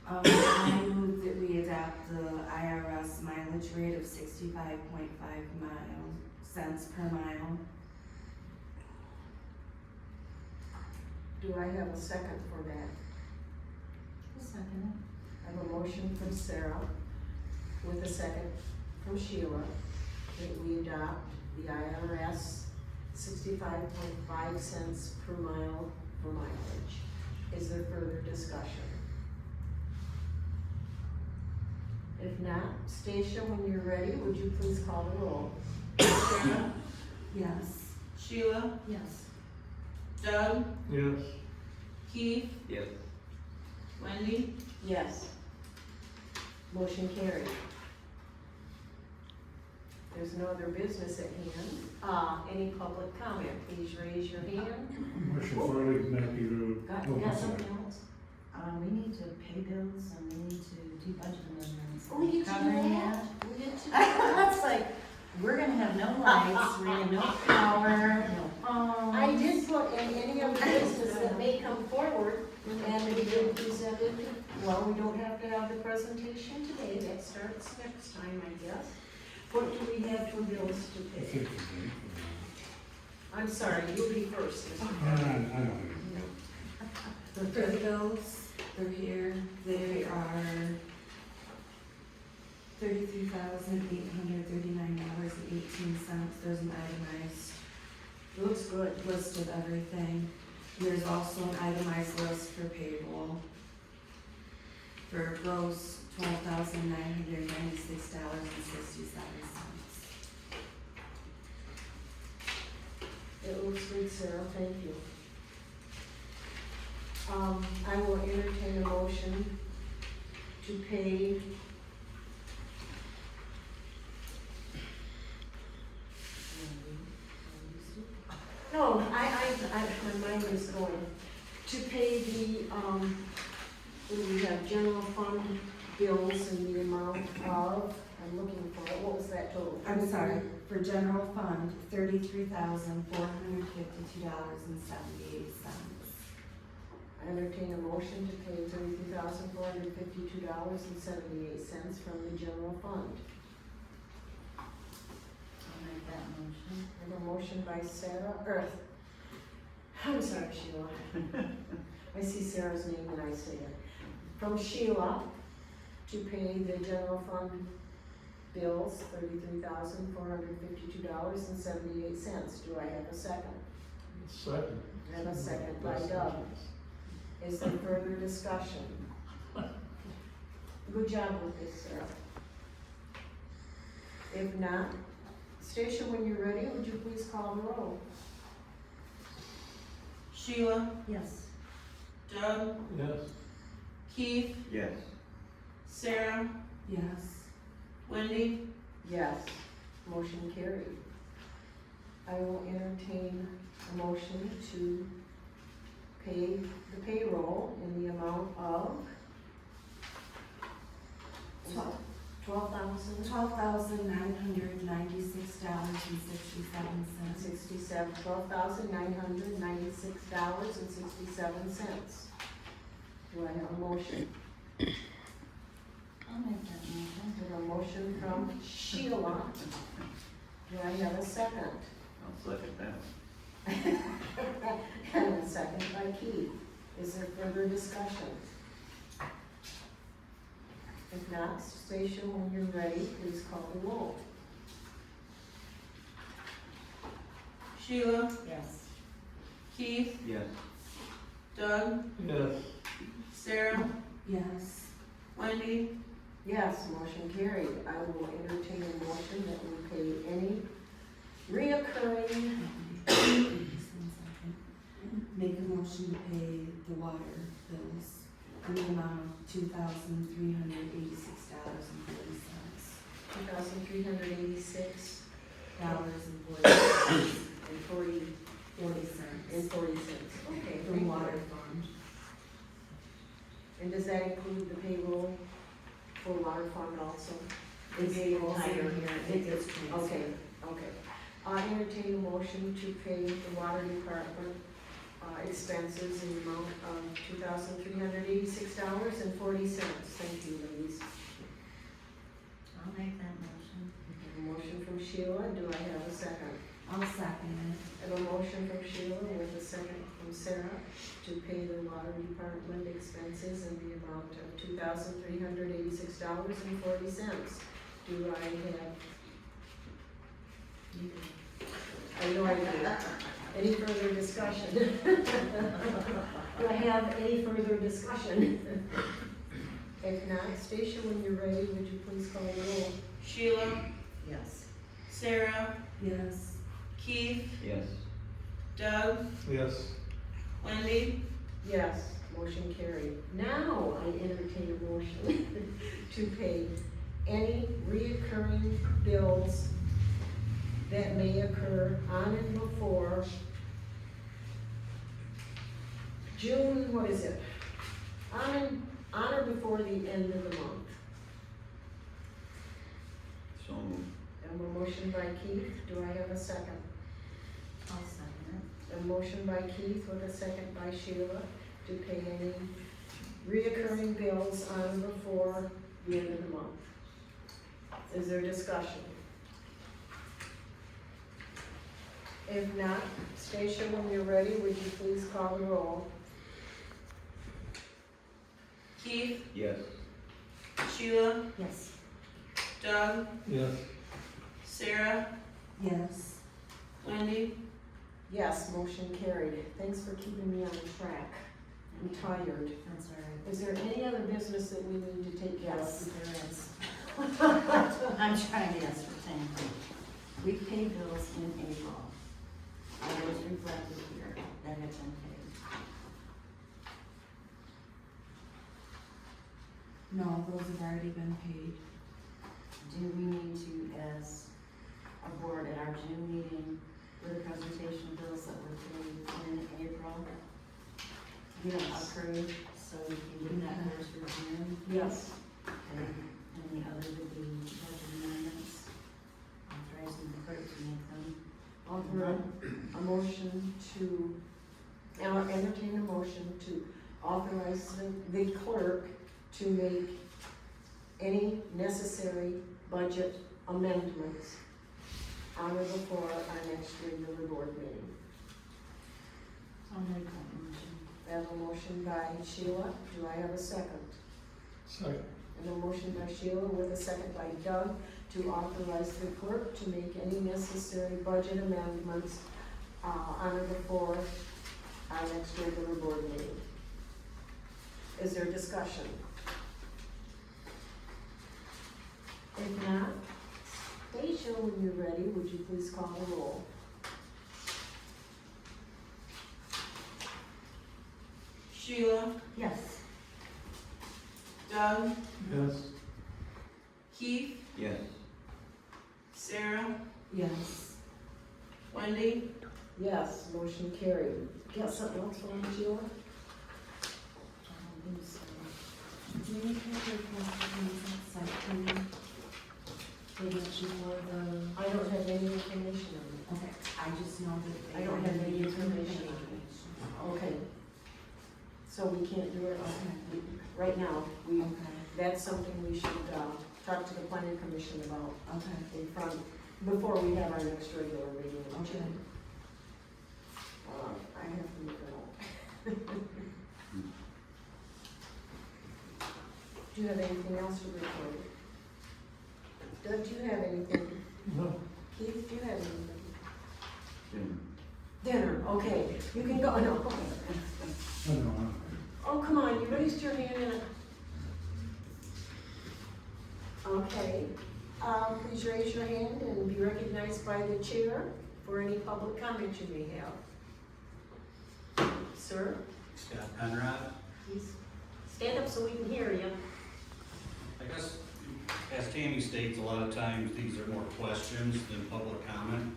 I move that we adopt the IRS mileage rate of 65.5 cents per mile. Do I have a second for that? A second. I have a motion from Sarah with a second from Sheila that we adopt the IRS 65.5 cents per mile for mileage. Is there further discussion? If not, Stacia, when you're ready, would you please call the roll? Sarah, Yes. Sheila, Yes. Doug, Yes. Keith, Yes. Wendy, Yes. Motion carried. There's no other business at hand. Any public comment, please raise your hand. Motion for Mackey Road. Got, open got session. something else? We need to pay bills and we need to do budget amendments. We get to do Covering that? We get to do That's like, We're gonna have no lights, we're gonna have no power, no phones. I did put in any of the business that may come forward, and we did present it, well, we don't have to have the presentation today, that starts next time, I guess. What do we have for bills to I pay? think it's me. I'm sorry, you'll be first, Mr. I don't know. The bills, they're here, they are $33,839.18, there's an itemized Looks good. list of everything. There's also an itemized list for payroll for gross $12,996.67. It looks good, Sarah, thank you. I will entertain a motion to pay no, my mind is going, to pay the, we have general fund bills in the amount of, I'm looking for it, what was that total? I'm sorry, for general fund, $33,452.78. I entertain a motion to pay $33,452.78 from the general fund. I'll make that motion. I have a motion by Sarah, I'm sorry, Sheila. I see Sarah's name and I say it. From Sheila to pay the general fund bills, $33,452.78. Do I have a second? Second. I have a second by Doug. Is there further discussion? Good job with this, Sarah. If not, Stacia, when you're ready, would you please call the roll? Sheila, Yes. Doug, Yes. Keith, Yes. Sarah, Yes. Wendy, Yes. Motion carried. I will entertain a motion to pay the payroll in the amount of $12,996.67. $12,996.67. Do I have a motion? I'll make that motion. I have a motion from Sheila. Do I have a second? I'll second that. And a second by Keith. Is there further discussion? If not, Stacia, when you're ready, please call the roll. Sheila, Yes. Keith, Yes. Doug, Yes. Sarah, Yes. Wendy, Yes, motion carried. I will entertain a motion that we pay any reoccurring, Just 1 second. Make a motion to pay the water bills in the amount of $2,386.40. $2,386 and and 40 cents. Okay, from thank you. water fund. And does that include the payroll for water fund also? It's The payrolls higher in here, here? it gets transferred. Okay, okay. I entertain a motion to pay the water department, expenses in the amount of $2,386.40. Thank you, ladies. I'll make that motion. I have a motion from Sheila. Do I have a second? I'll second it. I have a motion from Sheila with a second from Sarah to pay the water department expenses in the amount of $2,386.40. Do I have? I know I do. Any further discussion? Do I have any further discussion? If not, Stacia, when you're ready, would you please call the roll? Sheila, Yes. Sarah, Yes. Keith, Yes. Doug, Yes. Wendy, Yes, motion carried. Now I entertain a motion to pay any reoccurring bills that may occur on and before June, what is it? On or before the end of the month. So moved. A A motion by Keith, do I have a second? I'll second A motion by Keith with a second by Sheila to pay any reoccurring bills on or before the end of the month. Is there discussion? If not, Stacia, when you're ready, would you please call the roll? Keith, Yes. Sheila, Yes. Doug, Yes. Sarah, Yes. Wendy. Yes, motion carried. Thanks for keeping me on track. I'm tired. it. That's all right. Is there any other business that we need to take care of? Yes, there is. I'm trying to ascertain. We pay bills in April. Are those reflected here that have been paid? No, those have already been paid. Do we need to, as a board at our June meeting, with a presentation of bills that were paid in April? You know, approved, so we can get that first for June? Yes. And the other would be budget amendments, authorizing the clerk to make them. Offer a motion to, I'll entertain a motion to authorize the clerk to make any necessary budget amendments on or before our next regular board meeting. I'll make that motion. I have a motion by Sheila, do I have a second? Second. And a motion by Sheila with a second by Doug to authorize the clerk to make any necessary budget amendments on or before our next regular board meeting. Is there discussion? If not, Stacia, when you're ready, would you please call the roll? Sheila, Yes. Doug, Yes. Keith, Yes. Sarah, Yes. Wendy. Yes, motion carried. Got something else for me, Sheila? I don't think so. Do you have your questions, site plan? For what you were the, I don't have any information on it. okay, I just know that they. I don't have any information on it. Okay. So we can't do it right now. We, Okay, that's something we should, talk to the planning commission about okay, in front, before we have our next regular meeting in okay. June. I have to look it up. Do you have anything else to report? Doug, do you have anything? No. Keith, do you have anything? Jim. Dinner, okay, you can go, no. I don't know. Oh, come on, you raised your hand and. Okay, please raise your hand and be recognized by the chair for any public comment you may have. Sir, Scott Penrod. please stand up so we can hear you. I guess, as Tammy states, a lot of times these are more questions than public comment.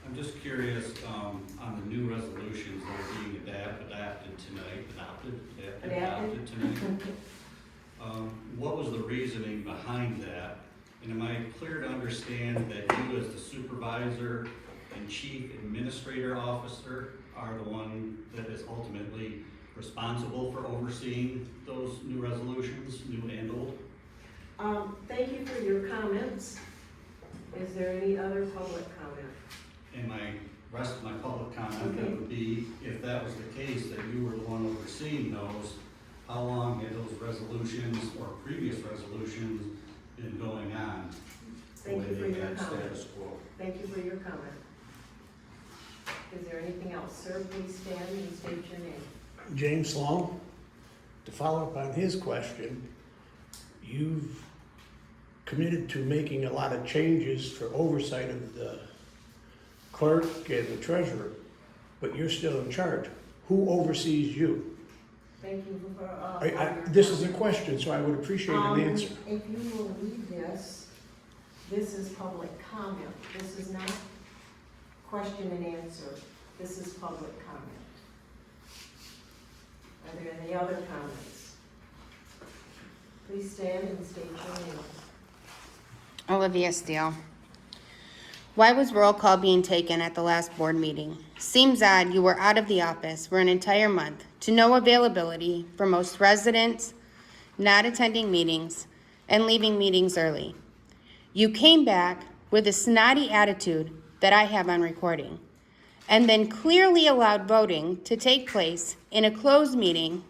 I'm just curious, on the new resolutions that are being adopted tonight. What was the reasoning behind that? And am I clear to understand that you as the supervisor and chief administrator officer are the one that is ultimately responsible for overseeing those new resolutions, new and old? Thank you for your comments. Is there any other public comment? And my rest of my public comment Okay. would be, if that was the case, that you were the one overseeing those, how long had those resolutions or previous resolutions been going on? Thank you The for way they your had comment. status quo. Thank you for your comment. Is there anything else? Sir, please stand and state your name. James Long, to follow up on his question, you've committed to making a lot of changes for oversight of the clerk and the treasurer, but you're still in charge. Who oversees you? Thank you for, This is a question, so I would appreciate an answer. If you will read this is public comment. This is not question and answer. This is public comment. Are there any other comments? Please stand and state your name. Olivia Steele. Why was roll call being taken at the last board meeting? Seems odd you were out of the office for an entire month to no availability for most residents, not attending meetings, and leaving meetings early. You came back with a snotty attitude that I have on recording, and then clearly allowed voting to take place in a closed meeting,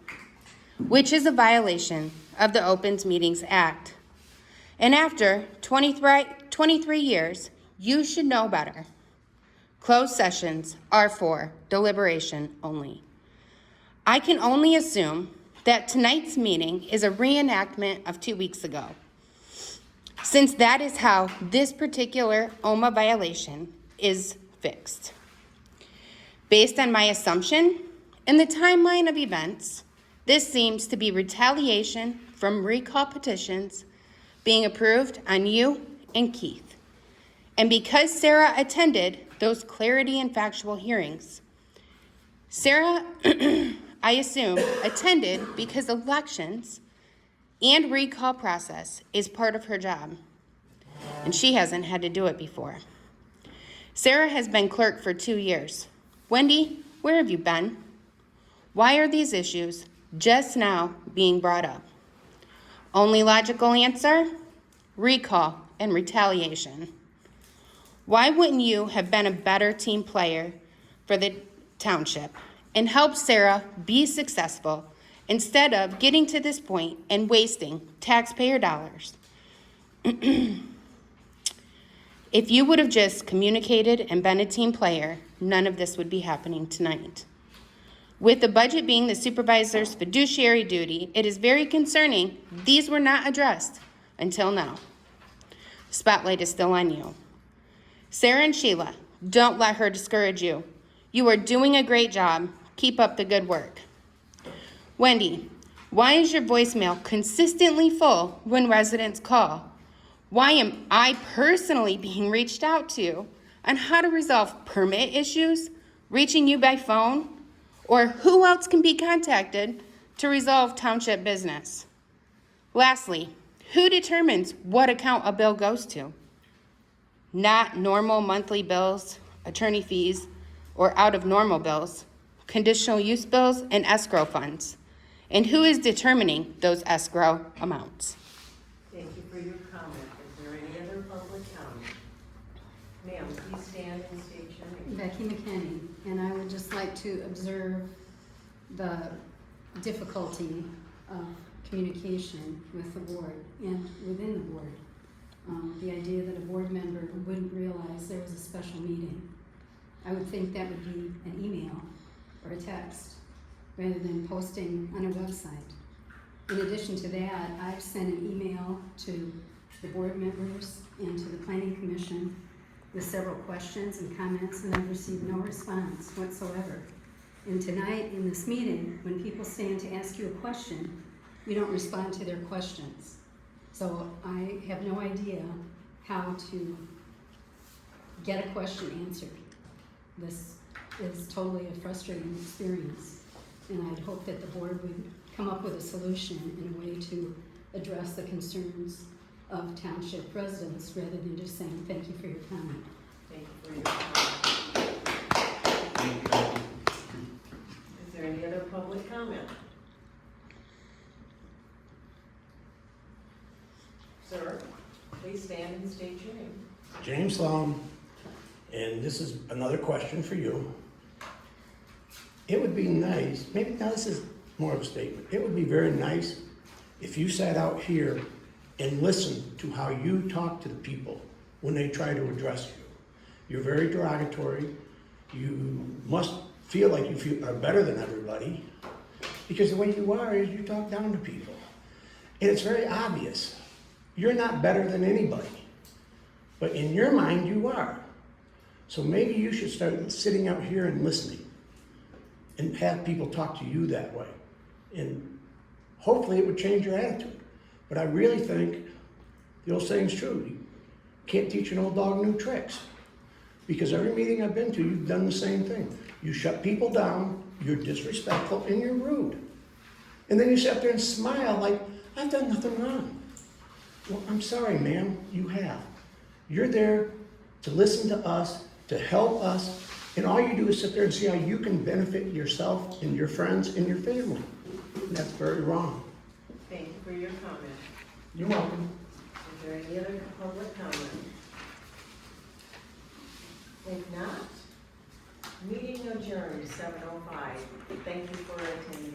which is a violation of the Open Meetings Act. And after 23 years, you should know better. Closed sessions are for deliberation only. I can only assume that tonight's meeting is a reenactment of 2 weeks ago, since that is how this particular OMA violation is fixed. Based on my assumption and the timeline of events, this seems to be retaliation from recall petitions being approved on you and Keith. And because Sarah attended those clarity and factual hearings, Sarah, I assume, attended because elections and recall process is part of her job, and she hasn't had to do it before. Sarah has been clerk for 2 years. Wendy, where have you been? Why are these issues just now being brought up? Only logical answer, recall and retaliation. Why wouldn't you have been a better team player for the township and helped Sarah be successful instead of getting to this point and wasting taxpayer dollars? If you would have just communicated and been a team player, none of this would be happening tonight. With the budget being the supervisor's fiduciary duty, it is very concerning these were not addressed until now. The spotlight is still on you. Sarah and Sheila, don't let her discourage you. You are doing a great job. Keep up the good work. Wendy, why is your voicemail consistently full when residents call? Why am I personally being reached out to on how to resolve permit issues, reaching you by phone? Or who else can be contacted to resolve township business? Lastly, who determines what account a bill goes to? Not normal monthly bills, attorney fees, or out of normal bills, conditional use bills, and escrow funds. And who is determining those escrow amounts? Thank you for your comment. Is there any other public comment? Ma'am, please stand and state your name. Becky McKinney, and I would just like to observe the difficulty of communication with the board and within the board. The idea that a board member wouldn't realize there was a special meeting. I would think that would be an email or a text rather than posting on a website. In addition to that, I've sent an email to the board members and to the planning commission with several questions and comments, and I've received no response whatsoever. And tonight in this meeting, when people stand to ask you a question, you don't respond to their questions. So I have no idea how to get a question answered. This is totally a frustrating experience, and I'd hope that the board would come up with a solution in a way to address the concerns of township residents rather than just saying thank you for your comment. Thank you for your comment. Is there any other public comment? Sir, please stand and state your name. James Long, and this is another question for you. It would be nice, maybe now this is more of a statement, it would be very nice if you sat out here and listened to how you talk to the people when they try to address you. You're very derogatory. You must feel like you are better than everybody, because the way you are is you talk down to people. And it's very obvious. You're not better than anybody, but in your mind you are. So maybe you should start sitting out here and listening and have people talk to you that way. And hopefully it would change your attitude. But I really think the old saying's true. You can't teach an old dog new tricks. Because every meeting I've been to, you've done the same thing. You shut people down, you're disrespectful, and you're rude. And then you sit there and smile like, I've done nothing wrong. Well, I'm sorry, ma'am, you have. You're there to listen to us, to help us, and all you do is sit there and see how you can benefit yourself and your friends and your family. And that's very wrong. Thank you for your comment. You're welcome. Is there any other public comment? If not, meeting adjourned, 7:05. Thank you for attending.